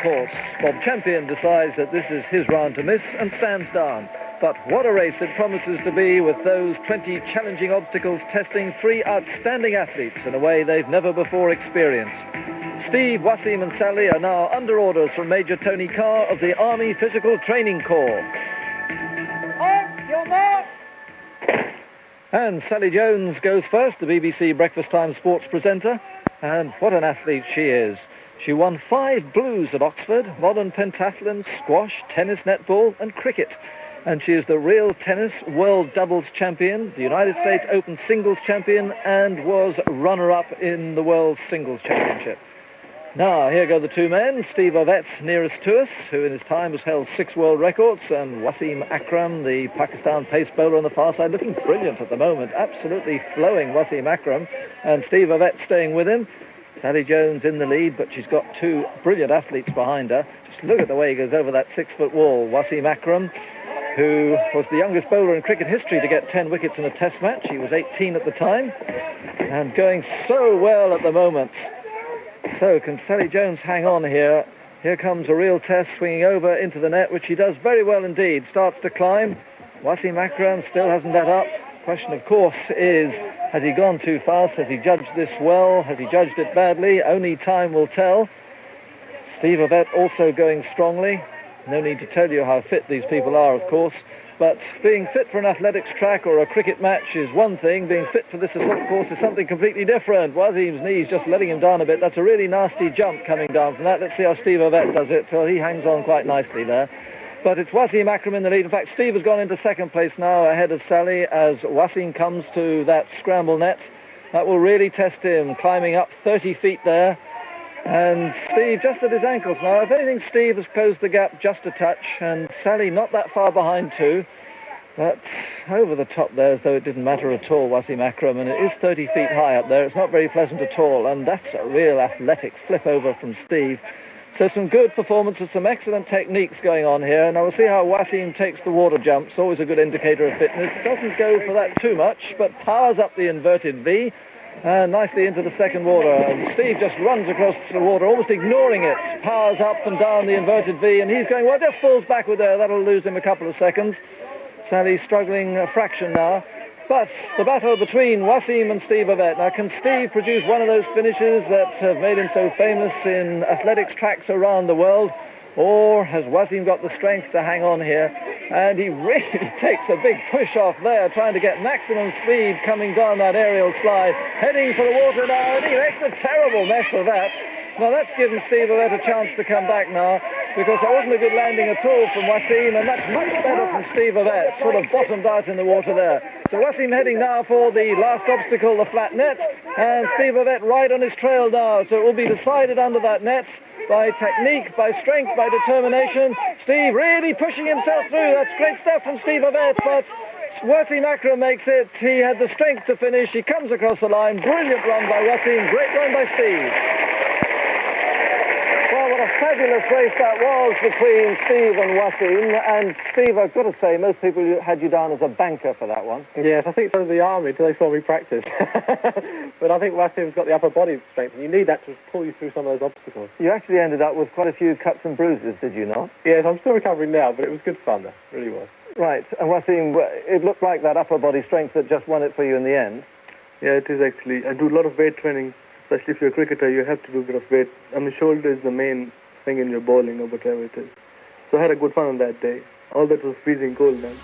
course. Bob Champion decides that this is his round to miss and stands down. But what a race it promises to be, with those 20 challenging obstacles testing three outstanding athletes in a way they've never before experienced. Steve, Wasim and Sally are now under orders from Major Tony Carr of the Army Physical Training Corps. On your mark! And Sally Jones goes first, the BBC Breakfast Time sports presenter. And what an athlete she is. She won 5 blues at Oxford, modern pentathlon, squash, tennis, netball and cricket. And she is the real tennis world doubles champion, the United States Open singles champion, and was runner-up in the World Singles Championship. Now, here go the two men. Steve Ovett, nearest to us, who in his time has held 6 world records, and Wasim Akram, the Pakistan pace bowler on the far side, looking brilliant at the moment, absolutely flowing, Wasim Akram, and Steve Ovett staying with him. Sally Jones in the lead, but she's got 2 brilliant athletes behind her. Just look at the way he goes over that 6-foot wall. Wasim Akram, who was the youngest bowler in cricket history to get 10 wickets in a test match. He was 18 at the time, and going so well at the moment. So can Sally Jones hang on here? Here comes a real test, swinging over into the net, which she does very well indeed. Starts to climb. Wasim Akram still hasn't let up. Question, of course, is, has he gone too fast? Has he judged this well? Has he judged it badly? Only time will tell. Steve Ovett also going strongly. No need to tell you how fit these people are, of course. But being fit for an athletics track or a cricket match is one thing. Being fit for this assault course is something completely different. Wasim's knees just letting him down a bit. That's a really nasty jump coming down from that. Let's see how Steve Ovett does it. Well, he hangs on quite nicely there. But it's Wasim Akram in the lead. In fact, Steve has gone into second place now ahead of Sally as Wasim comes to that scramble net. That will really test him, climbing up 30 feet there. And Steve just at his ankles now. If anything, Steve has closed the gap just a touch, and Sally not that far behind too. But over the top there, as though it didn't matter at all, Wasim Akram, and it is 30 feet high up there. It's not very pleasant at all, and that's a real athletic flip over from Steve. So some good performances, some excellent techniques going on here. Now we'll see how Wasim takes the water jumps. Always a good indicator of fitness. Doesn't go for that too much, but powers up the inverted V. Nicely into the second water, and Steve just runs across the water, almost ignoring it, powers up and down the inverted V, and he's going, well, just falls backward there. That'll lose him a couple of seconds. Sally's struggling a fraction now. But the battle between Wasim and Steve Ovett. Now, can Steve produce one of those finishes that have made him so famous in athletics tracks around the world? Or has Wasim got the strength to hang on here? And he really takes a big push off there, trying to get maximum speed coming down that aerial slide, heading for the water now, and he makes a terrible mess of that. Now that's given Steve Ovett a chance to come back now, because that wasn't a good landing at all from Wasim, and that's much better from Steve Ovett, sort of bottomed out in the water there. So Wasim heading now for the last obstacle, the flat net, and Steve Ovett right on his trail now, so it will be decided under that net by technique, by strength, by determination. Steve really pushing himself through. That's great stuff from Steve Ovett, but Wasim Akram makes it. He had the strength to finish. He comes across the line. Brilliant run by Wasim. Great run by Steve. Well, what a fabulous race that was between Steve and Wasim. And Steve, I've got to say, most people had you down as a banker for that one. Yes, I think so. The Army, until they saw me practice. But I think Wasim's got the upper body strength, and you need that to pull you through some of those obstacles. You actually ended up with quite a few cuts and bruises, did you not? Yes, I'm still recovering now, but it was good fun, though. It really was. Right, and Wasim, it looked like that upper body strength that just won it for you in the end. Yeah, it is actually. I do a lot of weight training, especially if you're a cricketer. You have to do a bit of weight. I mean, shoulder is the main thing in your bowling or whatever it is. So I had a good fun on that day. All that was freezing cold then.